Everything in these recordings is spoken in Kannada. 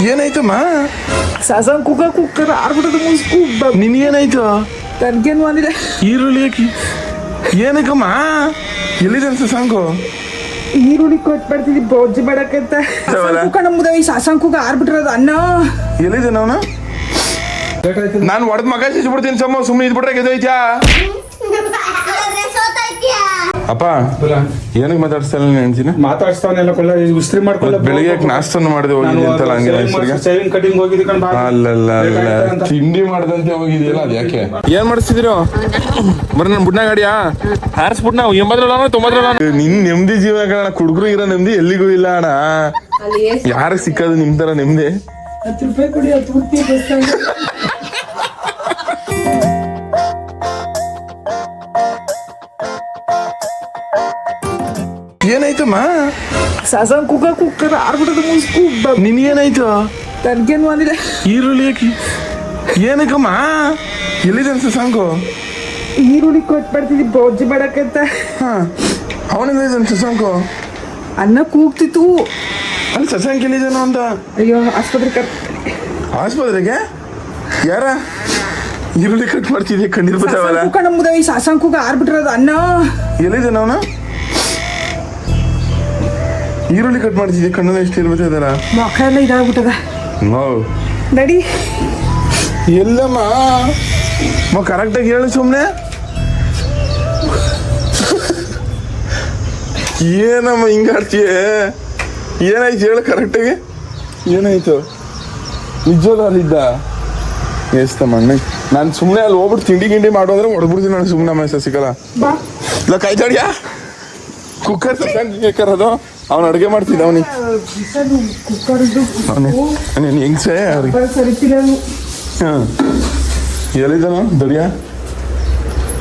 ಏನಾಯ್ತಮ್ಮ? ಸಾಸನ್ ಕುಕ್ಕರ್ ಆರ್ಬಿಟ್ಟದ ಮುಸ್ಕು. ನಿನ್ಗೇನಾಯ್ತು? ತನ್ಗೇನು ಬಂದಿದೆ. ಈರುಳ್ಳಿ ಹಾಕಿ ಏನಕ್ಕಮ್ಮ? ಎಲ್ಲಿದೆ ಸಸಾಂಕು? ಈರುಳ್ಳಿ ಕೊಟ್ಬಿಡ್ತಿದ್ವಿ ಬೊಜ್ಜಿ ಮಾಡಕ್ಕಂತ. ಕುಕ್ಕ ನಮ್ಮದ ಈ ಸಾಸನ್ ಕುಕ್ಕ ಆರ್ಬಿಟ್ಟಿರೋದು ಅನ್ನ. ಎಲ್ಲಿದೆ ಅವನು? ನಾನು ಹೊಡೆದ್ ಮಗ ಸಿಚ್ಬಿಡ್ತೀನಿ ಸಮ್ಮ, ಸುಮ್ಮನೆ ಇದ್ಬಿಟ್ರೆ ಗೆದೋಯ್ತಾ? ಅಪ್ಪ ಏನಕ್ಕೆ ಮಾತಾಡ್ಸ್ತಾನೆ ನೆನ್ಸಿನ? ಮಾತಾಡ್ಸ್ತಾವನೆಲ್ಲ ಕೊಳ್ಳ ಇಸ್ತ್ರಿ ಮಾಡ್ಕೊಳ್ಳ. ಬೆಳಿಗ್ಗೆ ನಾಷ್ಟನ್ನು ಮಾಡಿದೆ ಹೋಗಿದ್ದೆ ಅಂತಲ್ಲ, ಹಂಗೆ ಸೇವಿಂಗ್ ಕಟಿಂಗ್ ಹೋಗಿದ್ದೆ ಕಣ್. ಅಲ್ಲ ತಿಂಡಿ ಮಾಡ್ದಂತೆ ಹೋಗಿದ್ಯಲ್ಲ, ಅದು ಯಾಕೆ? ಏನ್ ಮಾಡಿಸ್ತಿದ್ರು? ಬರೀ ನನ್ ಬುಡ್ನ ಗಾಡಿಯಾ ಹಾರಿಸ್ಬಿಟ್ ನಾವು 80 ನಿನ್ ನೆಮ್ಮದಿ ಜೀವನ ಕಾರಣ. ಕುಡುಗರು ಇರೋ ನೆಮ್ಮದಿ ಎಲ್ಲಿಗೂ ಇಲ್ಲ ಅಣ್ಣ. ಯಾರಿಗೆ ಸಿಕ್ಕದು ನಿಮ್ ತರ ನೆಮ್ಮದಿ? 10 ರೂಪಾಯಿ ಕೊಡಿ, 10 ರೂಪಾಯಿ ಬಸ್. ಏನಾಯ್ತಮ್ಮ? ಸಾಸನ್ ಕುಕ್ಕರ್ ಆರ್ಬಿಟ್ಟದ ಮುಸ್ಕು. ನಿನ್ಗೇನಾಯ್ತು? ತನ್ಗೇನು ಬಂದಿದೆ. ಈರುಳ್ಳಿ ಹಾಕಿ ಏನಕ್ಕಮ್ಮ? ಎಲ್ಲಿದೆ ಸಸಾಂಕು? ಈರುಳ್ಳಿ ಕೊಟ್ಬಿಡ್ತಿದ್ವಿ ಬೊಜ್ಜಿ ಮಾಡಕ್ಕಂತ. ಅವನಿಂದ ಸಸಾಂಕು ಅನ್ನ ಕೂಗ್ತಿತ್ತು. ಅಲ್ಲಿ ಸಸಾಂಕ್ ಎಲ್ಲಿದ್ದಾನೋ ಅಂತ. ಅಯ್ಯೋ ಆಸ್ಪತ್ರೆ ಆಸ್ಪತ್ರೆಗೆ? ಯಾರ? ಈರುಳ್ಳಿ ಕಟ್ ಮಾಡ್ತಿದ್ದೆ, ಕಣ್ಣೀರ್ ಬರ್ತಾವಲ್ಲ. ಕುಕ್ಕ ನಮ್ಮದ ಈ ಸಾಸನ್ ಕುಕ್ಕ ಆರ್ಬಿಟ್ಟಿರೋದು ಅನ್ನ. ಎಲ್ಲಿದ್ದಾನ ಅವನು? ಈರುಳ್ಳಿ ಕಟ್ ಮಾಡ್ತಿದ್ದೆ, ಕಣ್ಣು ಎಷ್ಟು ಇರ್ಬೋದಲ್ಲ. ಮೊಖ ಎಲ್ಲ ಇದಾಗ್ಬಿಟ್ಟದ. ನಡಿ. ಎಲ್ಲಮ್ಮ ಕರೆಕ್ಟಾಗಿ ಹೇಳು ಸುಮ್ಮನೆ. ಏನಮ್ಮ ಹಿಂಗಾಡ್ತೀಯ? ಏನಾಯ್ತು ಹೇಳು ಕರೆಕ್ಟಾಗಿ. ಏನಾಯ್ತು? ನಿಜವಲ್ಲ ಅಲ್ಲಿದ್ದ? ಎಸ್ತಮ್ಮ ಅಣ್ಣ, ನಾನು ಸುಮ್ಮನೆ ಅಲ್ಲಿ ಹೋಗ್ಬಿಟ್ಟು ತಿಂಡಿ ಮಾಡೋದ್ರೆ ಹೊಡ್ಬಿಡ್ತೀನಿ ನಾನು ಸುಮ್ಮನೆ. ಸಿಕ್ಕಲ್ಲ ಇಲ್ಲ ಕಾಯ್ತಾಡಿಯಾ? ಕುಕ್ಕರ್ ತಗೊಂಡು ಅವ್ನು ಅಡುಗೆ ಮಾಡ್ತಿದ್ದ. ಅವನಿಗೆ ಹೆಂಗ್ಸೆ ಹಾಂ ಎಲ್ಲಿದ್ದಾನ ದಡಿಯ?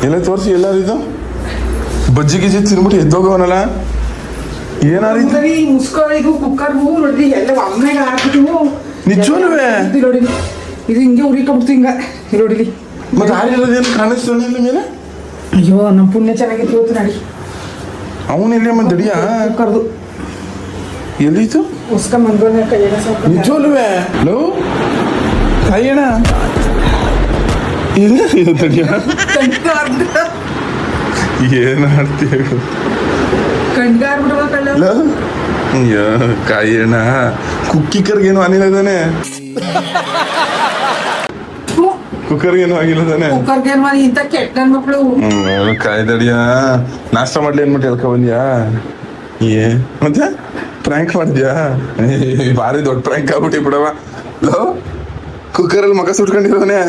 ಎಲ್ಲ ತೋರಿಸಿ ಎಲ್ಲಾರಿದ್ದು ಬಜ್ಜಿ ಗಿಜ್ಜಿ ತಿನ್ಬಿಟ್ಟು ಎದ್ದೋಗವನಲ್ಲ. ಏನಾರಿದ್ದು? ಮುಸ್ಕೊ ಕುಕ್ಕರ್ಗೂ ನೋಡಿ ಎಲ್ಲ ಒಮ್ಮೆಗೆ ಹಾಕ್ಬಿಟ್ಟು. ನಿಜವಲ್ವೇ? ನೋಡಿ ಇದು ಹಿಂಗೆ ಉರಿಕೊಂಡ್ಬಿಡ್ತು ಹಿಂಗ ನೋಡಿಲಿ. ಮತ್ತೆ ಆಗಿರೋದೇನು ಕಾಣಿಸ್ತಾನೆ ಮೇಲೆ? ಅಯ್ಯೋ ನಮ್ಮ ಪುಣ್ಯ ಚೆನ್ನಾಗಿತ್ತು ಇವತ್ತು. ನಡಿ. ಅವನೆಲ್ಲಿ ಅಮ್ಮ ದಡಿಯ? ಕರ್ದು ಎಲ್ಲಿತ್ತು? ಮುಸ್ಕೊಂಬಂದು ಕೈಯೆಲ್ಲ ಸ್ವಲ್ಪ. ನಿಜವಲ್ವೇ? ಲೋ ಕೈಯಣ ಇಲ್ಲ ದಡಿಯ ಏನಾಡ್ತೀಯ? ಕಾಯಣ್ಣ ಕುಕ್ಕಿಕರ್ಗೇನು ಅನಿಲ್ಲ ತಾನೆ? ಕುಕ್ಕರ್ಗೇನು ಆಗಿಲ್ಲ ತಾನೆ? ಇಂತ ಕೆಟ್ಟ ನನ್ ಮಕ್ಳು. ಕಾಯ್ದಡಿಯ ನಾಷ್ಟ ಮಾಡ್ಲಿ ಅನ್ಬಿಟ್ಟು ಹೇಳ್ಕೊ ಬಂದ್ಯಾ? ಮತ್ತೆ ಪ್ರ್ಯಾಂಕ್ ಮಾಡಿದ್ಯಾ? ಭಾರಿ ದೊಡ್ಡ ಪ್ರ್ಯಾಂಕ್ ಆಗ್ಬಿಟ್ಟಿ ಬಿಡವ. ಲೋ ಕುಕ್ಕರಲ್ಲಿ ಮಗ ಸುಟ್ಕೊಂಡಿರೋನೆ.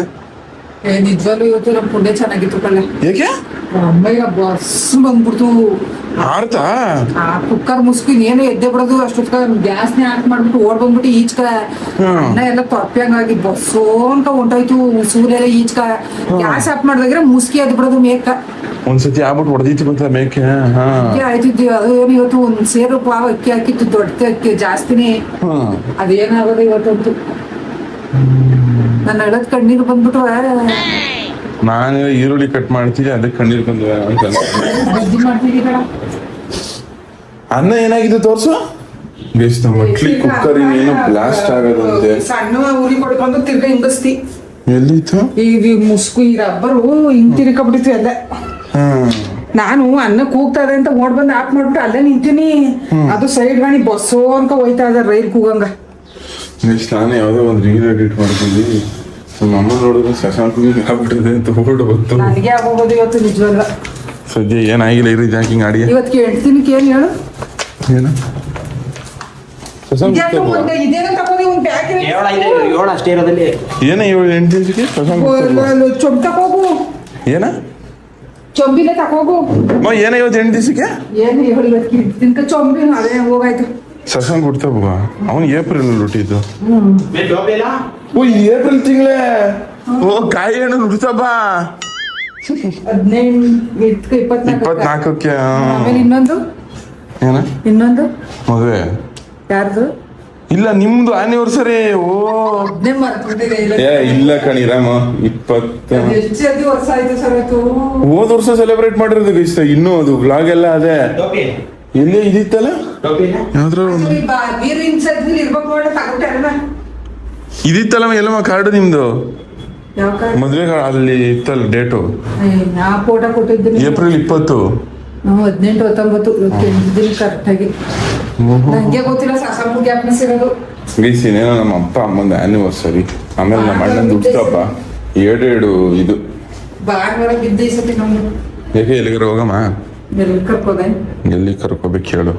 ನಿಜವಾಗ್ಲೂ ಇವತ್ತು ನಮ್ಮ ಪುಣ್ಯ ಚೆನ್ನಾಗಿತ್ತು ಕಳ್ಳೆ. ಏಕೆ? ಅಮ್ಮಯ್ಯ ಬಸ್ ಬಂದ್ಬಿಡ್ತು. ಆಡ್ತಾ? ಆ ಕುಕ್ಕರ್ ಮುಸ್ಕಿನ್ ಏನು ಎದ್ದೆ ಬಿಡೋದು ಅಷ್ಟೊತ್ಕ ಗ್ಯಾಸ್ನೇ ಆಫ್ ಮಾಡ್ಬಿಟ್ಟು ಓಡ್ ಬಂದ್ಬಿಟ್ಟು ಈಚ್ಕ ಅನ್ನ ಎಲ್ಲ ತೊಪ್ಪಂಗಾಗಿ ಬಸ್ಸೋ ಅಂತ ಹೊಂಟೋಯ್ತು. ಸೂರ್ಯ ಈಚ್ಕ ಗ್ಯಾಸ್ ಆಫ್ ಮಾಡಿದ್ರೆ ಮುಸ್ಕಿ ಎದ್ದು ಬಿಡೋದು ಮೇಕ. ಒಂದ್ಸತಿ ಆಗ್ಬಿಟ್ಟು ಹೊಡೆದಿತ್ತು ಗೊತ್ತಾ ಮೇಕೆ? ಆಯ್ತಿದ್ವಿ. ಅದು ಏನು ಇವತ್ತು ಒಂದ್ ಸೇರು ಪಾವ ಅಕ್ಕಿ ಹಾಕಿತ್ತು, ದೊಡ್ಡ ಅಕ್ಕಿ ಜಾಸ್ತಿನೇ. ಅದೇನಾಗೋದು ಇವತ್ತಂತೂ ನನ್ನ ಎಳದ್ ಕಣ್ಣೀರು ಬಂದ್ಬಿಟ್ಟು. ನಾನು ಈರುಳ್ಳಿ ಕಟ್ ಮಾಡ್ತೀನಿ, ಅದಕ್ಕೆ ಕಣ್ಣೀರ್ ಬಂದ್ವೆ ಅಂತ. ಬಜ್ಜಿ ಮಾಡ್ತೀವಿ ಕಡ. ಅನ್ನ ಏನಾಗಿದೆ ತೋರ್ಸು. ಬೇಸ್ ಮಟ್ಲಿ ಕುಕ್ಕರ್ ಏನೋ ಬ್ಲಾಸ್ಟ್ ಆಗೋದಂತೆ. ಸಣ್ಣ ಉರಿ ಕೊಡ್ಕೊಂಡು ತಿರ್ಗ ಹಿಂಗಸ್ತಿ. ಎಲ್ಲಿತ್ತು? ಈಗ ಮುಸ್ಕು ಈ ರಬ್ಬರು ಹಿಂಗ್ ತಿರ್ಕೊಂಡ್ಬಿಟ್ಟಿತ್ತು ಎಲ್ಲ. ನಾನು ಅನ್ನ ಕೂಗ್ತಾ ಇದೆ ಅಂತ ಓಡ್ ಬಂದು ಆಫ್ ಮಾಡ್ಬಿಟ್ಟು ಅಲ್ಲೇ ನಿಂತೀನಿ. ಅದು ಸೈಡ್ ಗಾಣಿ ಬಸ್ಸೋ ಅಂತ ಹೋಯ್ತಾ ಇದಾರೆ ರೈಲ್ ಕೂಗಂಗ. ನಾನು ಯಾವ್ದೋ ಒಂದು ರೀಲ್ ಎಡಿಟ್ ಮಾಡ್ತೀನಿ, ನಮ್ಮ ಅಮ್ಮ ನೋಡಿದ್ರೆ ಶಶಾಂಕಿಗೆ ಆಗ್ಬಿಟ್ಟಿದೆ ಅಂತ ಓಡ್ ಬಂತು. ನನಗೆ ಆಗೋದು ಇವತ್ತು ನಿಜವಲ್ಲ. ಸದ್ಯ ಏನಾಗಿಲ್ಲ ಇರಿ ಜಾಕಿಂಗ್ ಅಡಿಗೆ. ಇವತ್ತು ಕೇಳ್ತೀನಿ ಕೇಳಿ ಹೇಳು. ಏನು ಏನ 7-8 ದಿವಸಕ್ಕೆ ಚೊಂಬ್ ತಕೋಗು. ಏನ ಚೊಂಬಿಲೆ ತಕೋಗು. ಏನ 8 ದಿವಸಕ್ಕೆ ಏನು ಹೇಳಿ ಇವತ್ತು ಚೊಂಬಿ ಅದೇ ಹೋಗಾಯ್ತು. ಶಶಾಂಕ್ ಹುಡ್ತಾ ಅವನು ಏಪ್ರಿಲ್ ಹುಟ್ಟಿದ್ದು. ಓ ಏಪ್ರಿಲ್ ತಿಂಗಳೇ. ಓ ಕಾಯಿ ಹಣ್ಣು ಹುಡ್ತಾ ಬಾ. 24ಕ್ಕೆ. ಆಮೇಲೆ ಇನ್ನೊಂದು ಏನ? ಇನ್ನೊಂದು ಮದುವೆ ಯಾರ್ದು? ಇಲ್ಲ ನಿಮ್ದು ಆನಿವರ್ಸರಿ. ಓ ಇಲ್ಲ ಕಣಿ ರಾಮ 20 ವರ್ಷ ಆಯ್ತು ಸರ್. ಹೋದ ವರ್ಷ ಸೆಲೆಬ್ರೇಟ್ ಮಾಡಿರೋದು ಇಷ್ಟ. ಇನ್ನೂ ಅದು ವ್ಲಾಗ್ ಎಲ್ಲ ಅದೇ ಎಲ್ಲಿ ಇದಿತ್ತಲ್ಲ ಯಾವ್ದ್ರ ಇರ್ಬೇಕು ಇದಿತ್ತಲ್ಲ ಎಲ್ಲಮ್ಮ ಕಾರ್ಡು ನಿಮ್ದು ಯಾವ ಕಾರ್ಡ್? ಮದ್ವೆ ಅಲ್ಲಿ ಇತ್ತಲ್ಲ ಡೇಟು ನಾ ಫೋಟೋ ಕೊಟ್ಟಿದ್ದೀನಿ. ಏಪ್ರಿಲ್ 20. 18, 19 ಕರೆಕ್ಟ್ ಆಗಿ ನಂಗೆ ಗೊತ್ತಿಲ್ಲ. ಸಾಸಾಮು ಗ್ಯಾಪ್ನೆಸ್ ಇರೋದು. ಗೈಸ್ ಇನ್ನೇನೋ ನಮ್ಮ ಅಪ್ಪ ಅಮ್ಮಂದು ಆ್ಯನಿವರ್ಸರಿ, ಆಮೇಲೆ ನಮ್ಮ ಅಣ್ಣಂದು ಹುಟ್ಟುಹಬ್ಬ, 7 ಇದು. ಭಾನುವಾರ ಬಿದ್ದ ಈ ಸತಿ ನಮ್ದು ಯಾಕೆ ಎಲ್ಲಿಗಾರ ಹೋಗಮ್ಮ? ಎಲ್ಲಿ ಕರ್ಕೋದೆ? ಎಲ್ಲಿ ಕರ್ಕೋಬೇಕು ಹೇಳು?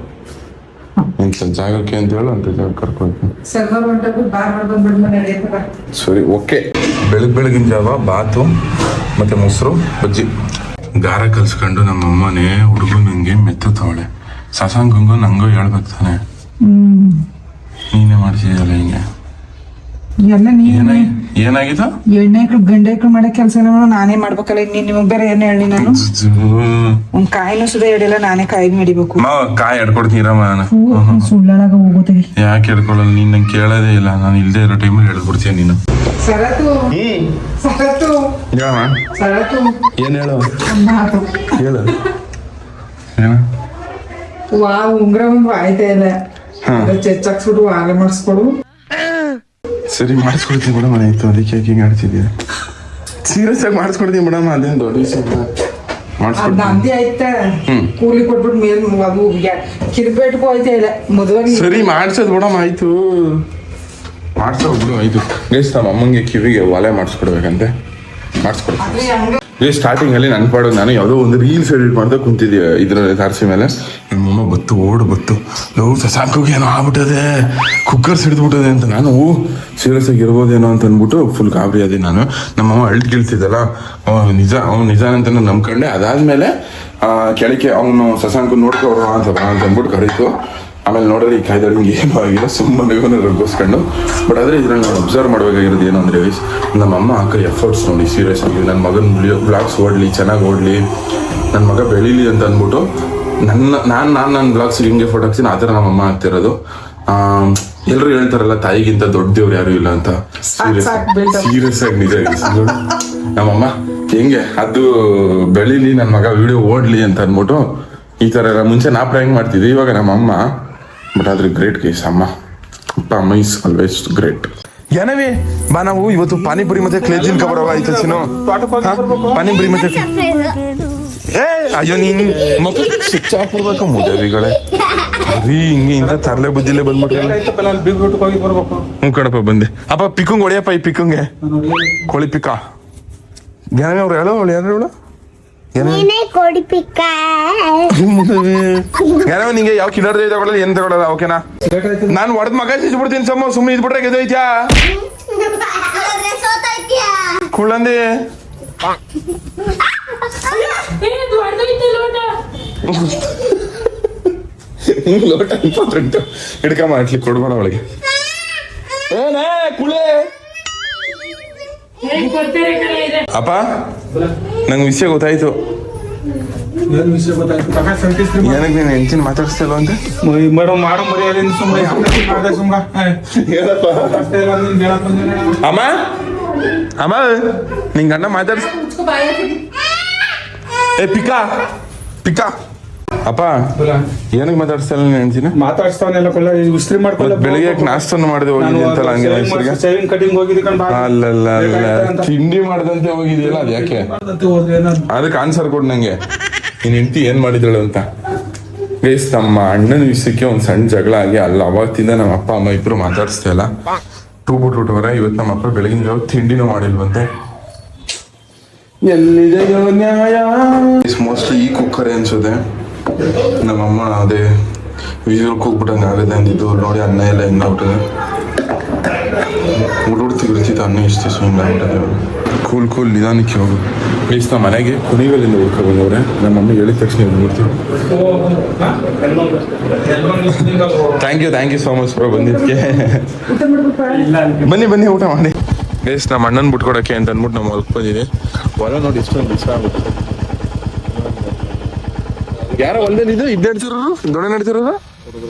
ಇಂಥ ಜಾಗಕ್ಕೆ ಅಂತ ಹೇಳು, ಅಂತ ಜಾಗ ಕರ್ಕೋಬೇಕು. ಸರ್ವರ್ ಹೊಂಟದ್ದು ಭಾನುವಾರ ಬಂದ್ಬಿಟ್ಟು ನಡೆಯತ್ತಲ್ಲ. ಸರಿ, ಓಕೆ. ಬೆಳಗಿನ ಜಾವ ಬಾತು ಮತ್ತೆ ಮೊಸರು ಬಜ್ಜಿ ಗಾರ ಕಲ್ಸ್ಕೊಂಡು ನಮ್ಮ ಅಮ್ಮನೇ ಹುಡುಗು ನಂಗೆ ಮೆತ್ತವಳೆ. ಶಶಾಂಕಂಗೂ ನಂಗೂ ಹೇಳ್ಬೇಕು ತಾನೆ, ನೀನೇ ಮಾಡ್ತಿದ್ದಲ್ಲ ಹಿಂಗೆ. ಎಲ್ಲ ನೀನು ಏನಾಗಿತ್ತು? ಹೆಣ್ಣೈಕ್ಳು ಗಂಡೈಕ್ಳು ಮಾಡೋ ಕೆಲಸ ನಾನೇ ಮಾಡ್ಬೇಕಲ್ಲ. ನಿಮಗ್ ಬೇರೆ ಏನ್ ಹೇಳಿ ನಾನು ಒಂದ್ ಕಾಯಿನೂ ಸುದ ಹೇಳಿಲ್ಲ, ನಾನೇ ಕಾಯಿ ಮಾಡಿಬೇಕು. ಕಾಯಿ ಎಡ್ಕೊಡ್ತೀರಮ್ಮ ನಾನು. ಸುಳ್ಳಾಗ ಹೋಗೋತಿಗೆ ಯಾಕೆ ಎಡ್ಕೊಳ್ಳಲ್ಲ? ನೀನ್ ನಂಗೆ ಕೇಳೋದೇ ಇಲ್ಲ. ನಾನು ಇಲ್ದೇ ಇರೋ ಟೈಮಲ್ಲಿ ಹೇಳ್ಕೊಡ್ತೀಯ ನೀನು. ಸರತು ಸರತು ಸರತು ಏನ್ ಹೇಳು? ಮಾತು ಹೇಳು ಏನ? ವಾ ಉಂಗ್ರ ಒಂದು ಆಯ್ತಾ ಇಲ್ಲ, ಚೆಚ್ಚಾಕ್ಸ್ಬಿಟ್ಟು ಆಲೆ ಮಾಡಿಸ್ಕೊಡು. ಸರಿ, ಮಾಡಿಸ್ಕೊಡ್ತೀನಿ ಮೇಡಮ್. ಆಯ್ತು, ಅದಕ್ಕೆ ಯಾಕೆ ಹಿಂಗೆ ಆಡ್ತಿದ್ದೀಯ? ಸೀರಿಯಸ್ ಆಗಿ ಮಾಡಿಸ್ಕೊಡ್ತೀನಿ ಮೇಡಮ್. ಅದೇನು ದೊಡ್ಡ ವಿಷಯ ಮಾಡಿಸ್ಕೊಡ್ತೀನಿ. ನಂದಿ ಆಯ್ತ ಕೂಲಿ ಕೊಟ್ಬಿಟ್ಟು ಮೇಲ್ ಅದು ಕಿರ್ಬೇಟ್ಗೂ ಆಯ್ತಾ ಇಲ್ಲ ಮದುವೆ. ಸರಿ, ಮಾಡ್ಸೋದು ಮೇಡಮ್. ಆಯ್ತು, ಮಾಡ್ಸೋದು ಬಿಡು. ಆಯ್ತು ಗೈಸ್, ನಮ್ಮ ಅಮ್ಮಂಗೆ ಕಿವಿಗೆ ಒಲೆ ಮಾಡಿಸ್ಕೊಡ್ಬೇಕಂತೆ, ಮಾಡಿಸ್ಕೊಡ್ತೀನಿ. ಸ್ಟಾರ್ಟಿಂಗ್ ಅಲ್ಲಿ ನನ್ನ ಪಾಡು ನಾನು ಯಾವುದೋ ಒಂದು ರೀಲ್ಸ್ ಎಡಿಟ್ ಮಾಡ್ದೆ ಕುಂತಿದ್ದೆ ಇದ್ರಲ್ಲಿ ತಾರಸಿ ಮೇಲೆ. ನಮ್ಮಮ್ಮ ಬತ್ತು ಲವ್ ಸಾಕೋಗಿ ಏನೋ ಆಗ್ಬಿಟ್ಟದೆ, ಕುಕ್ಕರ್ ಸಿಡಿದ್ಬಿಟ್ಟದೆ ಅಂತ. ನಾನು ಸೀರಿಯಸ್ ಆಗಿ ಇರ್ಬೋದೇನೋ ಅಂತ ಅಂದ್ಬಿಟ್ಟು ಫುಲ್ ಗಾಬರಿ ಅದೇ ನಾನು. ನಮ್ಮಮ್ಮ ಅಳ್ತಿಗಿಳ್ತಿದ್ದಲ್ಲ, ಅವ್ನು ನಿಜ ಅಂತ ನಂಬ್ಕೊಂಡೆ. ಅದಾದ್ಮೇಲೆ ಕೆಳಕ್ಕೆ ಅವನು ಶಶಾಂಕ ನೋಡ್ಕೊವ್ರ ಅಂತ ಅಂದ್ಬಿಟ್ಟು ಕರೀತು. ಆಮೇಲೆ ನೋಡಿದ್ರೆ ಈ ಕಾಯ್ದಾಡಿ ಹಿಂಗೆ ಏನೂ ಆಗಿಲ್ಲ, ಸುಮ್ಮನೆ ರಗ್ಗಿಸ್ಕೊಂಡು. ಬಟ್ ಆದರೆ ಇದ್ರಲ್ಲಿ ನಾನು ಅಬ್ಸರ್ವ್ ಮಾಡಬೇಕಾಗಿರೋದು ಏನು ಅಂದರೆ, ನಮ್ಮಮ್ಮ ಹಾಕೋ ಎಫರ್ಟ್ಸ್ ನೋಡಿ. ಸೀರಿಯಸ್ ಆಗಿ ನನ್ನ ಮಗನ ಬ್ಲಾಗ್ಸ್ ಓಡಲಿ, ಚೆನ್ನಾಗಿ ಓಡಲಿ, ನನ್ನ ಮಗ ಬೆಳೀಲಿ ಅಂತ ಅಂದ್ಬಿಟ್ಟು ನನ್ನ ಬ್ಲಾಗ್ಸ್ ಹಿಂಗೆ ಫೋಟೋ ಹಾಕ್ತೀನಿ. ಆ ಥರ ನಮ್ಮಮ್ಮ ಆಗ್ತಿರೋದು. ಎಲ್ಲರೂ ಹೇಳ್ತಾರಲ್ಲ, ತಾಯಿಗಿಂತ ದೊಡ್ಡದೇವ್ರು ಯಾರು ಇಲ್ಲ ಅಂತ. ಸೀರಿಯಸ್ ಆಗಿ ನಿಜ. ನಮ್ಮಮ್ಮ ಹೆಂಗೆ ಅದು ಬೆಳೀಲಿ, ನನ್ನ ಮಗ ವಿಡಿಯೋ ಓಡಲಿ ಅಂತ ಅಂದ್ಬಿಟ್ಟು ಈ ಥರ ಎಲ್ಲ ಮುಂಚೆ ನಾ ಪ್ರಾಂಕ್ ಮಾಡ್ತಿದ್ದೆ, ಇವಾಗ ನಮ್ಮಮ್ಮ. ಬಟ್ ಆದ್ರೆ ಗ್ರೇಟ್ ಕೇಸ್ ಅಮ್ಮ. ಅಪ್ಪ ಅಮ್ಮ ಇಸ್ ಆಲ್ವೇಸ್ ಗ್ರೇಟ್. ಏನವೇ ಬಾ, ನಾವು ಇವತ್ತು ಪಾನಿಪುರಿ ಮತ್ತೆ ಕ್ಲೇಜಿನ್ ಕಬಾಬ್ ಆಯ್ತು ಚಿನ್ನು. ಪಾನಿಪುರಿ ಮತ್ತೆ ಅಯ್ಯೋ ನೀನ್ ಮಕ್ಕಳು ಸ್ವಿಚ್ ಆಫ್ ಮಾಡ್ಬೇಕು ಮುದವಿಗಳೇ. ಬರೀ ಹಿಂಗೆ ಇಂಥ ತರಲೆ ಬುದ್ಧಿಲೇ ಬಂದ್ಬಿಟ್ರೆ. ಹ್ಞೂ ಕಣಪ್ಪ ಬಂದೆ. ಅಪ್ಪ ಪಿಕ್ಕಂಗ್ ಹೊಡಿಯಪ್ಪ, ಈ ಪಿಕ್ಕಂಗೆ ಕೋಳಿ ಪಿಕ್ಕ. ಏನವೇ ಅವ್ರು ಹೇಳೋ, ಅವಳು ಯಾರು ಹೇಳು? ಏನೋ ನಿಂಗೆ ಯಾವ ಕಿಲರ್ ತಗೊಳ್ಳಲ್ಲ, ಏನ್ ತಗೊಳ್ಳಲ್ಲ, ಓಕೆನಾ? ನಾನು ಹೊಡೆದ್ ಮಗ ಸಿಚ್ಬಿಡ್ತೀನಿ ಸಮ್ಮ, ಸುಮ್ಮನೆ ಇದ್ಬಿಟ್ರೆ ಗೆದ್ದೈತ್ಯಾ ಕುಳ್ಳಂದಿ. ಲೋಟ ಹಿಡ್ಕಮ್ಮ ಅಟ್ಲಿ ಕೊಡ್ಬೇಡ ಅವಳಿಗೆ. ಏನೇ ಕುಳೆ ಅಪ್ಪ, ನಂಗೆ ವಿಷಯ ಗೊತ್ತಾಯ್ತು. ಏನಕ್ಕೆ ನೀನು ಹೆಂಚಿನ ಮಾತಾಡಿಸ್ತಲ್ವ ಅಂತ? ಮೇಡಮ್ ಮಾಡೋ ಮರ್ಯಾದಿಂದ ಸುಮ್ಮನೆ ಅಮ್ಮ ಅಮ್ಮ ನಿಂಗೆ ಅಣ್ಣ ಮಾತಾಡ್ಸ. ಏ ಪಿಕ್ಕ ಪಿಕ್ಕ. ಅಪ್ಪ ಏನಕ್ಕೆ ಮಾತಾಡ್ಸ್ತಲ್ಲ ನೀನು ಹೆಂಚಿನ? ಮಾತಾಡ್ಸ್ತಾವನೆಲ್ಲ ಕೊಲ್ಲ ಇಸ್ತ್ರಿ ಮಾಡ್ಕೊಳ್ಳ. ಬೆಳಿಗ್ಗೆ ನಾಷ್ಟನ್ನು ಮಾಡಿದೆ ಹೋಗಿದ್ದೆ ಅಂತಲ್ಲ, ಹಂಗೆ ಶೇವಿಂಗ್ ಕಟಿಂಗ್ ಹೋಗಿದ್ದೆ ಕಣ್. ಅಲ್ಲ ತಿಂಡಿ ಮಾಡ್ದಂತೆ ಹೋಗಿದೆಯಲ್ಲ, ಅದು ಯಾಕೆ? ಅದಕ್ಕೆ ಆನ್ಸರ್ ಕೊಡು ನಂಗೆ. ನೀನ್ ಹೆಂಡತಿ ಏನ್ ಮಾಡಿದಳು ಅಂತ. ಗೈಸ್, ನಮ್ಮ ಅಣ್ಣನ ವಿಷಯಕ್ಕೆ ಒಂದ್ ಸಣ್ಣ ಜಗಳ ಆಗಿ ಅಲ್ಲ ಅವತ್ತಿಂದ ನಮ್ಮ ಅಪ್ಪ ಅಮ್ಮ ಇಬ್ರು ಮಾತಾಡಿಸ್ತಾ ಇಲ್ಲ. ಟೂಬುಟ್ವರ ಇವತ್ತು ನಮ್ಮ ಅಪ್ಪ ಬೆಳಗಿನ ಜಾವ ತಿಂಡಿನೂ ಮಾಡಿಲ್ವಂತೆ. ಎಲ್ಲಿದೆಯೋ ನ್ಯಾಯ. ಮೋಸ್ಟ್ಲಿ ಈ ಕುಕ್ಕರ್ ಅನ್ಸುತ್ತೆ. ನಮ್ಮಮ್ಮ ಅದೇ ವಿಜುವಲ್ ಕೂಗ್ಬಿಟ್ಟಂಗೆ ಆಗದೆ ಅಂದಿದ್ದು ನೋಡಿ. ಅನ್ನ ಎಲ್ಲ ಹೆಂಗಾಗ್ಬಿಟ್ಟದೆ, ಉಡುಡ್ತಿರ್ತಿತ್ತು ಅನ್ನ ಇಷ್ಟು ಸ್ವಿಂಗ್ ಆಗ್ಬಿಟ್ಟದೆ. ಕೂಲ್ ನಿಧಾನಕ್ಕೆ ಹೋಗು ಪ್ಲೀಸ್. ನಮ್ಮ ಮನೆಗೆ ಕುಣಿಗಲ್ಲಿಂದ ಹುಡ್ಕೊ ಬಂದವ್ರೆ. ನಮ್ಮಮ್ಮ ಹೇಳಿದ ತಕ್ಷಣ ಬಂದ್ಬಿಡ್ತೀವಿ. Thank you so much bro ಬಂದಿದ್ದಕ್ಕೆ. ಬನ್ನಿ ಊಟ ಮಾಡಿ. ಗೈಸ್, ನಮ್ಮ ಅಣ್ಣನ ಬಿಟ್ಕೊಡಕ್ಕೆ ಅಂತ ಅಂದ್ಬಿಟ್ಟು ನಾವು ಹೊಲ್ಕ್ ಬಂದಿದೆ. ಹೊಲ ನೋಡಿ ಇಷ್ಟೊಂದು ಇಷ್ಟ ಆಗುತ್ತೆ. ಯಾರೋ ಹೊಲದಲ್ಲಿ ಇದು ನಡ್ತಿರೋರು, ದೊಡ್ಡ ನಡ್ತಿರೋದು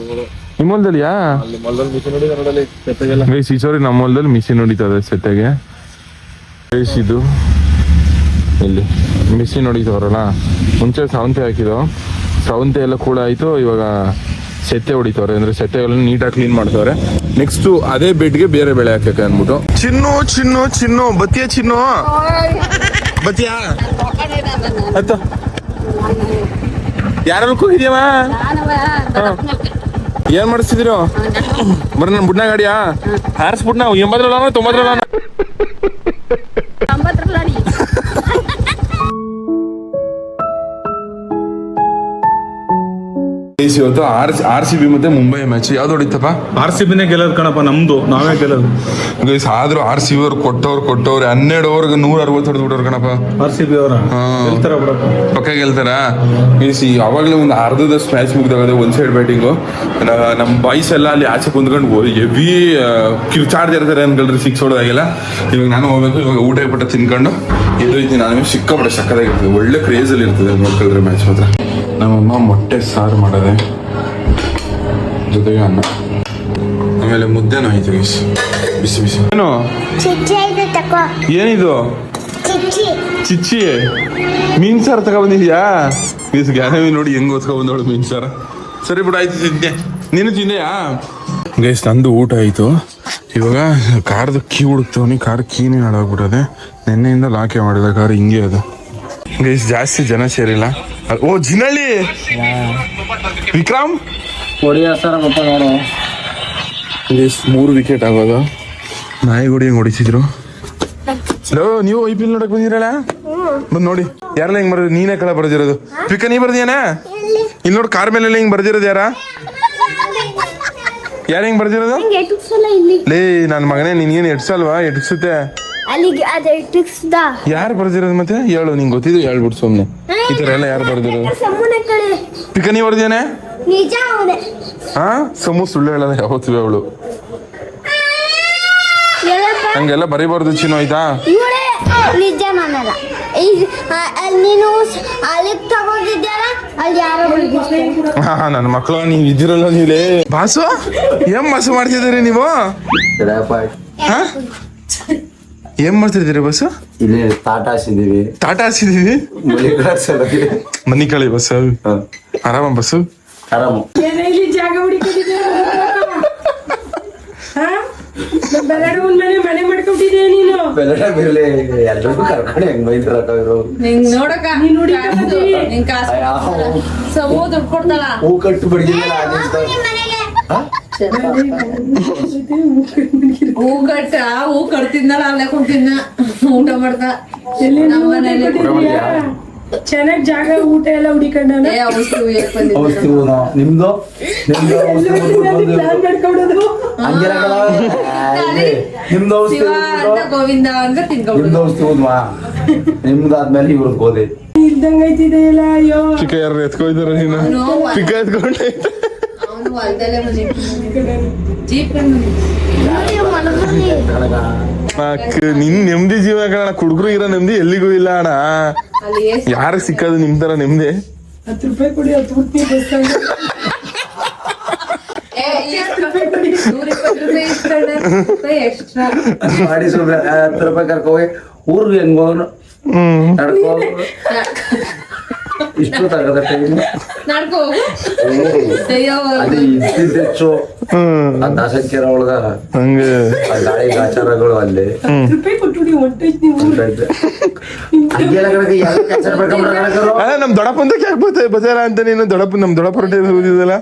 ನಿಮ್ಮ ಹೊಲದಲ್ಲಿಯಾ? ಗೈಸ್, ಈಚೋರಿ ನಮ್ಮ ಹೊಲದಲ್ಲಿ ಮಿಷಿನ್ ಹೊಡಿತದೆ ಸೆಟ್ಟೆಗೆ. ಗೈಸ್, ಇದು ಇಲ್ಲಿ ಮಿಷಿನ್ ಹೊಡಿತವ್ರಲ್ಲ. ಮುಂಚೆ ಸೌಂತೆ ಹಾಕಿದೋ, ಸೌಂತೆ ಎಲ್ಲ ಕೂಡ ಆಯಿತು. ಇವಾಗ ಸೆತ್ತೆ ಹೊಡಿತವ್ರೆ, ಅಂದ್ರೆ ಸೆತ್ತೆಗಳನ್ನ ನೀಟಾಗಿ ಕ್ಲೀನ್ ಮಾಡ್ತವ್ರೆ. ನೆಕ್ಸ್ಟ್ ಅದೇ ಬೆಡ್ಗೆ ಬೇರೆ ಬೆಳೆ ಹಾಕಕ್ಕೆ ಅಂದ್ಬಿಟ್ಟು. ಚಿನ್ನು ಚಿನ್ನು ಚಿನ್ನು ಬತ್ತಿಯ ಚಿನ್ನು ಬತ್ತಿಯಾ ಆಯ್ತು. ಯಾರಲ್ಲಿ ಕೂಗಿದ್ಯವ? ಏನ್ ಮಾಡಿಸ್ತಿದ್ದೀರೋ? ಬರೀ ನನ್ನ ಬುಡ್ನ ಗಾಡಿಯಾ ಹಾರಿಸ್ಬಿಟ್ ನಾವು 80 90 ಇವತ್ತು RCB ಮತ್ತೆ ಮುಂಬೈ ಮ್ಯಾಚ್ ಯಾವ್ದು ಹೊಡಿತಪ್ಪ? RCB ನೇ ಗೆಲ್ಲೋದು ಕಣಪ್ಪ, ನಮ್ದು ನಾವೇ ಗೆಲ್ಲೋದು. ಗೈಸ್ ಆದ್ರೂ RCB ಅವ್ರು ಕೊಟ್ಟವ್ರೆ 12 ಓವರ್ಗೆ 160 ಹೊಡೆದ್ಬಿಟ್ಟವ್ರು ಕಣಪ್ಪ. RCB ಅವರ ಗೆಲ್ತಾರ ಬಿಡಪ್ಪ, ಪಕ್ಕ ಗೆಲ್ತಾರ. ಗೈಸ್ ಅವಾಗಲೇ ಒಂದು ಅರ್ಧದಷ್ಟು ಮ್ಯಾಚ್ ಮುಗ್ದಾಗದೆ ಒಂದ್ ಸೈಡ್ ಬ್ಯಾಟಿಂಗು. ನಮ್ಮ ಬಾಯ್ಸ್ ಎಲ್ಲ ಅಲ್ಲಿ ಆಚೆ ಕುಂತ್ಕೊಂಡು ಹೆವಿ ಕಿರ್ಚಾಡ್ತಾ ಇರ್ತಾರೆ ಅನ್ಕಲ್ರಿ, 6 ಹೊಡೋದಾಗಿಲ್ಲ. ಇವಾಗ ನಾನು ಹೋಗ್ಬೇಕು, ಇವಾಗ ಊಟ ಪಟ್ಟ ತಿನ್ಕೊಂಡು ಎದ್ದೋಯ್ತೀನಿ. ನಾನು ಸಿಕ್ಕಾಪಟ್ಟೆ ಸಕ್ಕದಾಗಿರ್ತದೆ, ಒಳ್ಳೆ ಕ್ರೇಜ್ ಅಲ್ಲಿ ಇರ್ತದೆ ನೋಡ್ಕೊಳ್ರೆ ಮ್ಯಾಚ್ ಮಾತ್ರ. ನಮ್ಮಮ್ಮ ಮೊಟ್ಟೆ ಸಾರು ಮಾಡೋದೆ, ಜೊತೆಗೆ ಅನ್ನ, ಆಮೇಲೆ ಮುದ್ದೆನೂ ಆಯ್ತು ಗೈಸ್, ಬಿಸಿ ಬಿಸಿ. ಏನು ಏನಿದು? ಚಿಚ್ಚಿ ಮೀನ್ ಸಾರು ತಗೊಬಂದಿದ್ಯಾ? ಗೈಸ್ ಗ್ಯಾನವಿ ನೋಡಿ ಹೆಂಗ್ ಓದ್ಕೊಂಡ್ಬಂದವಳು ಮೀನ್ ಸಾರು. ಸರಿ ಬಿಡು, ಆಯ್ತು ತಿಂದೆ. ನೀನು ತಿಂದೆಯಾ? ಗೈಸ್ ನಂದು ಊಟ ಆಯ್ತು. ಇವಾಗ ಕಾರ್ದು ಕೀ ಹುಡುಕ್ತವನಿ, ಕಾರ್ ಕೀನೇ ಹಾಳಾಗ್ಬಿಟ್ಟದೆ. ನಿನ್ನೆಯಿಂದ ಲಾಕೆ ಮಾಡಿದ ಕಾರ್, ಹಿಂಗೆ ಅದು ಗೈಸ್. ಜಾಸ್ತಿ ಜನ ಸೇರಿಲ್ಲ. ಓ ಜಿನಳ್ಳಿ ವಿಕ್ರಮ್ ಗೈಸ್ 3 ವಿಕೆಟ್ ಆಗೋದು. ನಾಯಿಗುಡಿ ಹೆಂಗ್ ಹೊಡಿಸಿದ್ರು. ನೀವು IPL ನೋಡಕ್ ಬಂದಿರಲ್ಲ, ಬಂದ್ ನೋಡಿ. ಯಾರೆಲ್ಲ ಹೆಂಗ್ ಬರೋದು? ನೀನೇ ಕಳ ಬರ್ದಿರೋದು. ಪಿಕ್ಕ ನೀ ಬರ್ದಿಯಾನ? ಇಲ್ಲಿ ನೋಡಿ ಕಾರ್ ಮೇಲೆ ಹಿಂಗ್ ಬರ್ದಿರೋದು ಯಾರ ಹೆಂಗ್ ಬರ್ದಿರೋದು? ಲೇ ನನ್ ಮಗನೇ, ನಿನ್ಗೇನು ಎಡ್ಸಲ್ವಾ? ಎಡ್ಸುತ್ತೆ. ಯಾರು ಬರ್ದಿರೋದು ಮತ್ತೆ ಹೇಳು, ನಿಂಗೆ ಗೊತ್ತಿದ್ದು ಹೇಳ್ಬಿಟ್ಟು ಸುಮ್ನೆ. ಈ ತರ ಎಲ್ಲ ಯಾರು ಬರ್ದಿರೋದು? ಪಿಕ್ಕ ನೀ ಬರ್ದಿಯಾನೆ? ಹಾ ಸಮೂ ಸುಳ್ಳು ಹೇಳಲ್ಲ ಯಾವತ್ತು ಅವಳು. ಹಂಗೆಲ್ಲ ಬರೀಬಾರ್ದು ಚಿನ್ನು, ಆಯ್ತಾ? ನಿಜ ನಾನಲ್ಲ. ನೀನು ಅಲ್ಲಿಗೆ ತಗೊಂಡಿದ್ಯಾರ, ಅಲ್ಲಿ ಯಾರೋ ಹಾ ನನ್ನ ಮಕ್ಕಳು ನೀವು ಇದ್ದೀರಲ್ಲ ನೀವೇ. ಬಾಸು ಏನ್ ಮಾಸು ಮಾಡ್ತಿದ್ದೀರಿ ನೀವು? ಏನ್ ಮಾಡ್ತಿದ್ದೀರಿ ಬಸ್ಸು? ಇಲ್ಲಿ ತಾಟ ಹಾಸಿದೀವಿ. ತಾಟ ಹಾಸಿದೀವಿ, ಮನಿ ಕಳಿ ಬಸ್ಸು. ಆರಾಮ ಬಸ್ಸು? ಆರಾಮು. ಜಾಗ ಮನೆ ಮಾಡ್ಕೊಂಡಿದ್ದೆ ನೀನು. ಬೆಲೆ ಎಲ್ರಿಗೂ ಕರ್ಕೊಂಡು ಹೆಂಗ್ ಬೈದ್ರಕ್ಕ ಇವರು. ಹೂ ಕಟ್ಟು ಬಡ್ಗಿಲ್ಲ ಹೂ ಕಟ್ತಿದ್ನಲ್ಲ, ಅಲ್ಲೇ ಕುಂತಿದ್ನ ಊಟ ಮಾಡ್ದ. ಚೆನ್ನಾಗ್ ಜಾಗ ಊಟ ಎಲ್ಲ ಹುಡಿಕೊಂಡ ಔಷಧಿ ನಿಮ್ದು ನಿಮ್ದು ಔಷಧಿ ಗೋವಿಂದ ಅಂತ ತಿನ್ಕೊಂಡು ನಿಮ್ದು ಔಷಧಿ ಹೋದ್ವಾ? ನಿಮ್ದಾದ್ಮೇಲೆ ಇವ್ರದ್ದು ಗೋದೆ ಇಲ್ದಂಗ ಐತಿದೆಯಲ್ಲ. ಅಯ್ಯೋ ಚಿಕ್ಕ ಯಾರು ಎತ್ಕೊಯ್ತಾರ? ನೀನು ಚಿಕ್ಕ ಎತ್ಕೊಂಡೆ ನಿನ್ ನೆಮ್ಮದಿ ಜೀವ ಕಣ. ಕುಡುಗರು ಇರೋ ನೆಮ್ಮದಿ ಎಲ್ಲಿಗೂ ಇಲ್ಲ ಅಣ್ಣ. ಯಾರು ಸಿಕ್ಕದು ನಿಮ್ ತರ ನೆಮ್ಮದಿ? 10 ರೂಪಾಯಿ ಕೊಡಿ, 10 ರೂಪಾಯಿ ಮಾಡಿ ಸುಮ್ನೆ 10 ರೂಪಾಯಿ ಕರ್ಕೋಗಿ ಊರ್ಗೆ ಹೆಂಗ್ ಹೋಗೋನು ನಡ್ಕೋ. ಇಷ್ಟು ತಗದ ಟೈಮ್ ಅದು ಇಷ್ಟಿದ್ದೆಚ್ಚು ದಾಸಂಖ್ಯರ ಒಳಗ ಹಂಗೆ ಗಾಳಿ ಗಾಚಾರಗಳು ಅಲ್ಲಿ ರೂಪಾಯಿ ಕೊಟ್ಟು ಹೊಂಟೈತಿ ನಮ್ ದೊಡ್ಡಪ್ಪಂತಕ್ಕೆ ಯಾಕೆ ಬರ್ತೇ ಬಜಾರ ಅಂತ? ನೀನು ದೊಡ್ಡಪ್ಪ ನಮ್ ದೊಡ್ಡಪ್ಪ ರೊಟ್ಟಿ ಓದಿದಲ್ಲ,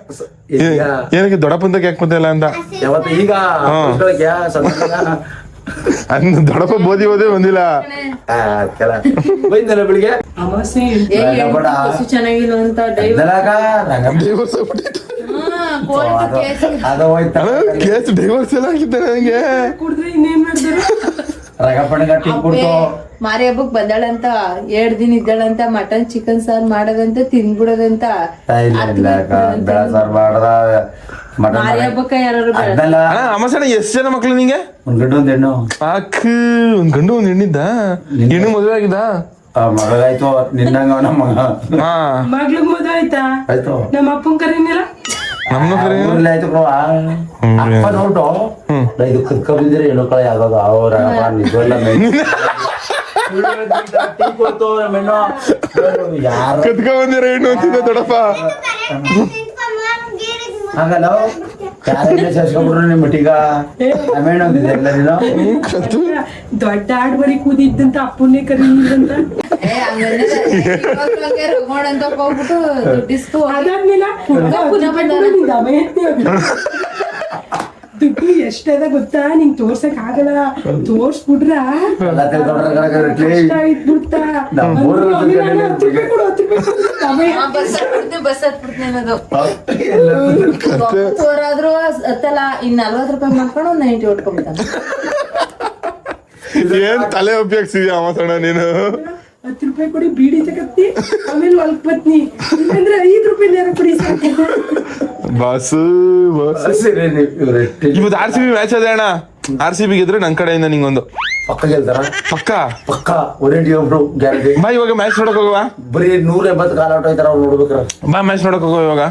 ಏನಕ್ಕೆ ದೊಡ್ಡಪ್ಪಂತಕ್ಕೆ ಯಾಕೆ ಬರ್ತಲ್ಲ ಅಂತ ಯಾವತ್ತು ಈಗ ಅಂದ್ ದೊಡ್ಡಪ್ಪ ಬೋದಿ ಓದೇ ಬಂದಿಲ್ಲ. ಬೈದಲ್ಲ ಬೆಳಿಗ್ಗೆ ಚೆನ್ನಾಗಿಲ್ಲ ಅಂತ ಕೇಸ್ ಡೈವರ್ಸ್ ಎಲ್ಲ ಆಗಿದ್ದೆ ನನಗೆ. ಕುಡಿದ್ರೆ ಇನ್ನೇನ್ ಮಾಡ್ತಾರೆ? ಮಾರಿ ಹಬ್ಬಕ್ ಬಂದಾಳಂತ 2 ದಿನ ಇದ್ದಾಳಂತ. ಮಟನ್ ಚಿಕನ್ ಸಾರ್ ಮಾಡೋದಂತ ತಿನ್ಬಿಡೋದಂತ. ಮಾರಿ ಹಬ್ಬಕ್ಕ ಯಾರು ಅಮ್ಮಸಣ್ಣ ಎಷ್ಟು ಜನ ಮಕ್ಳು ನಿಂಗೆ? ಒಂದ್ ಗಂಡು ಒಂದ್ ಹೆಣ್ಣು. ಒಂದ್ ಗಂಡು ಒಂದ್ ಹೆಣ್ಣಿದ್ದ? ಹೆಣ್ಣು ಮದುವೆ ಆಗಿದ್ದ? ಮಗಳಾಯ್ತು ನಿನ್ನಂಗ ನಮ್ಮ ಮಗ್ಳಿಗ್ ಮದ್ವೆ ಆಯ್ತಾ? ಆಯ್ತು. ನಮ್ಮ ಅಪ್ಪನ್ ಕರೀನಿಲ್ಲ. ನಮ್ಮ ಆಯ್ತು ಅಪ್ಪ ನೋಟು ಇದು ಕತ್ಕೊಂಡಿದ್ರೆ ಹೆಣ್ಣುಕಳ ಯಾವ್ದು ಅವ್ರ ನಿಜವಲ್ಲ ಕತ್ಕ ಬಂದಿರ ಹೆಣ್ಣು ಅಂತಿದ್ದ ದೊಡ್ಡಪ್ಪ. ಹಂಗಲ್ಲ ಯಾರನ್ನೇ ಸೇರ್ಸ್ಕೊಂಡ್ಬಿಟ್ರು ನಿಮ್ಮ ಮಟ್ಟಿಗ ಆಮೇಲೆ ಒಂದಿದೆ ಎಲ್ಲ ನೀನು ದೊಡ್ಡ ಆಡ್ ಬರಿ ಕೂದಿದ್ದಂತ ಅಪ್ಪನ್ನೇ ಕರೀಲಿಲ್ಲಂತ ಅದಾದ್ಮೇಲೆ ದುಡ್ಡು ಎಷ್ಟದ ಗೊತ್ತಾ ನಿಂಗ್ ತೋರ್ಸಕ್ ಆಗಲ್ಲ ತೋರ್ಸ್ಬಿಟ್ರ ಎಲ್ಲ ತಿಳ್ಕೊಂಡ್ರೆ ಕಷ್ಟ ಇದ್ಬಿಡ್ತಾ ಬಸ್ ಹತ್ಬಿಡ್ತೀನಿ ಅನ್ನೋದು ತೋರಾದ್ರೂ ಹತ್ತಲ್ಲ ಇನ್ 40 ರೂಪಾಯಿ ಮಾಡ್ಕೊಂಡು 90 ಹೊಡ್ಕೊಂಡ್ಬಿಡ್ತಾನೆ. ಏನ್ ತಲೆ ಉಪಯೋಗಿಸಿದ್ಯಾ ಮಾತಾಡ ನೀನು 10 ರೂಪಾಯಿ ಕೊಡಿ ಬೀಡಿ ತಗತ್ತಿ ಆಮೇಲೆ ಹೊಲ್ಕ್ ಬತ್ನಿ ಇಲ್ಲಾಂದ್ರೆ 5 ರೂಪಾಯಿ ನೇರ ಕೊಡಿ ಸಾಕು. ಬಸ್ ಇವತ್ತು RCB ಮ್ಯಾಚ್ ಅದೇ ಅಣ್ಣ. RCB ಗೆದ್ರೆ ನನ್ ಕಡೆಯಿಂದ ನಿಂಗೊಂದು ಪಕ್ಕ ಗೆಲ್ತಾರ ಪಕ್ಕ ಪಕ್ಕ ಒರೇಂಟಿ ಒಬ್ರು ಗ್ಯಾರಂಟಿ. ಬಾ ಇವಾಗ ಮ್ಯಾಚ್ ನೋಡಕ್ ಹೋಗುವ. ಬರೀ 180 ಕಾಲ ಔಟ್ ಆಯ್ತಾರ ಅವ್ರು ನೋಡ್ಬೇಕ್ರ. ಬಾ ಮ್ಯಾಚ್ ನೋಡಕ್ ಹೋಗುವ ಇವಾಗ.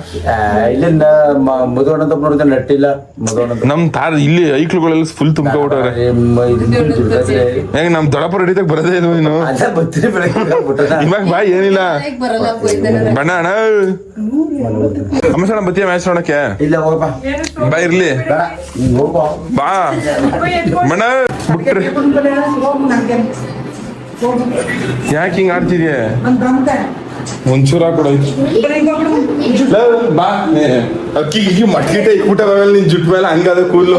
ಇಲ್ಲಿಂದ ಮಧುವಣ್ಣಂತ ನೋಡಿದ್ರೆ ನೆಟ್ ಇಲ್ಲ ಮಧುವಣ್ಣಂತ ನಮ್ ತಾರ್ ಇಲ್ಲಿ ಐಕ್ಳುಗಳೆಲ್ಲ ಫುಲ್ ತುಂಬ್ಕೊಬಿಟ್ಟವ್ರೆ. ಹೇಗ ನಮ್ ದೊಡ್ಡಪ್ಪ ರೆಡಿದಾಗ ಬರದೇ ಇದು ನೀನು ಅದ ಬರ್ತೀನಿ ಬೆಳಗ್ಗೆ ಇವಾಗ ಬಾ ಏನಿಲ್ಲ ಬರಲ್ಲ ಬೈತಾರೆ. ಬಣ್ಣ ಅಣ್ಣ ಅಮ್ಮ ಬತ್ತೀಯ ಮ್ಯಾಚ್ ನೋಡಕ್ಕೆ. ಇಲ್ಲ ಹೋಗಪ್ಪ ಬಾ ಇರ್ಲಿ ಬೇಡ ನೀನ್ ಹೋಗೋ ಬಾ ಬಣ್ಣ ಬಿಟ್ರೆ ಯಾಕೆ ಹಿಂಗ್ ಆಡ್ತಿದ್ಯಾ ಒಂಚೂರ ಹಾಕೊಡೋಯ್ತು ಬಾ ಅಕ್ಕಿ ಗಿಕ್ಕಿ ಮಟ್ಕಿಟ ಇಕ್ಬಿಟ್ಟಾವ ನಿನ್ ಜುಟ್ ಮೇಲೆ ಹಂಗದ ಕೂದ್ಲು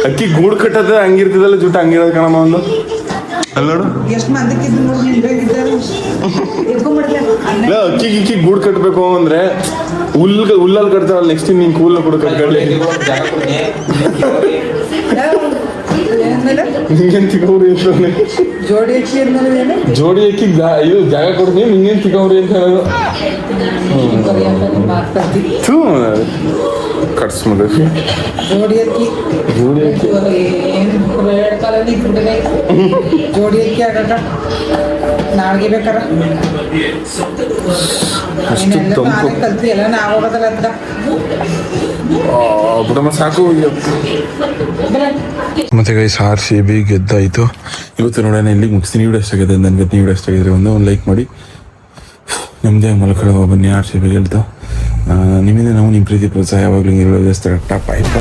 ಅಕ್ಕಿ ಗೂಡ್ ಕಟ್ಟದ ಹಂಗಿರ್ತದಲ್ಲ ಜುಟ್ಟು ಹಂಗಿರೋದು ಕಣಮ್ಮ ಒಂದು ಅಲ್ಲ ನೋಡು ಎಷ್ಟು ಮಂದಕ್ಕಿದ್ದು ನೋಡಿ ಅಕ್ಕಿ ಗಿಕ್ಕಿ ಗೂಡ್ ಕಟ್ಬೇಕು ಅಂದ್ರೆ ಹುಲ್ಲಲ್ಲಿ ಕಟ್ತಾವಲ್ಲ ನೆಕ್ಸ್ಟ್ ನೀನ್ ಕೂಲ್ ಕೂಡ ಕಟ್ಕೊಳ್ಳಿ ನಿಂಗೇನ್ ತಿಕ್ಕವ್ರಿ ಅಂತ ಜೋಡಿ ಅಕ್ಕಿ ಅಂದ್ಮೇಲೆ ಜೋಡಿ ಅಕ್ಕಿ ಇದು ಜಾಗ ಕೊಡ್ತೀನಿ ನಿಂಗೇನ್ ತಿಕ್ಕವ್ರಿ ಅಂತ ಹೇಳೋದು ಕಟ್ಸ್ ಮಾಡಿ ಜೋಡಿ ಅಕ್ಕಿ ಜೋಡಿ ಅಕ್ಕಿ ಏನು ಕಾಲಲ್ಲಿ ಇಟ್ಬಿಟ್ಟಿದೆ ಜೋಡಿ ಅಕ್ಕಿ ಆಗಕ್ಕ ನಾಳೆಗೆ ಬೇಕಾರ ಅಷ್ಟು ತಂಪು ಕಲ್ತಿ ಎಲ್ಲ ನಾವೋಗೋದಲ್ಲ ಅಂತ ಬಿಡಮ್ಮ ಸಾಕು ಮತ್ತೆ ಗೈಸ್ RCB ಗೆದ್ದಾಯಿತು. ಇವತ್ತು ನೋಡೋಣ ಇಲ್ಲಿಗೆ ಮುಗಿಸ್ತೀನಿ. ವಿಡಿಯೋ ಎಷ್ಟಾಗಿದೆ ನನಗೆ ವಿಡಿಯೋ ಎಷ್ಟಾಗಿದ್ರೆ ಒಂದು ಲೈಕ್ ಮಾಡಿ ನಮ್ಮದೇ ಮಲ್ಕೊಳ್ಳೋ ಬನ್ನಿ. RCB ಗೆಲ್ತು ನಿಮ್ಮಿಂದ ನಾವು ನಿಮ್ಮ ಪ್ರೀತಿ ಪ್ರೋತ್ಸಾಹ ಯಾವಾಗಲೂ ಇರೋದು ಟಾಪ್ ಆಯ್ತು.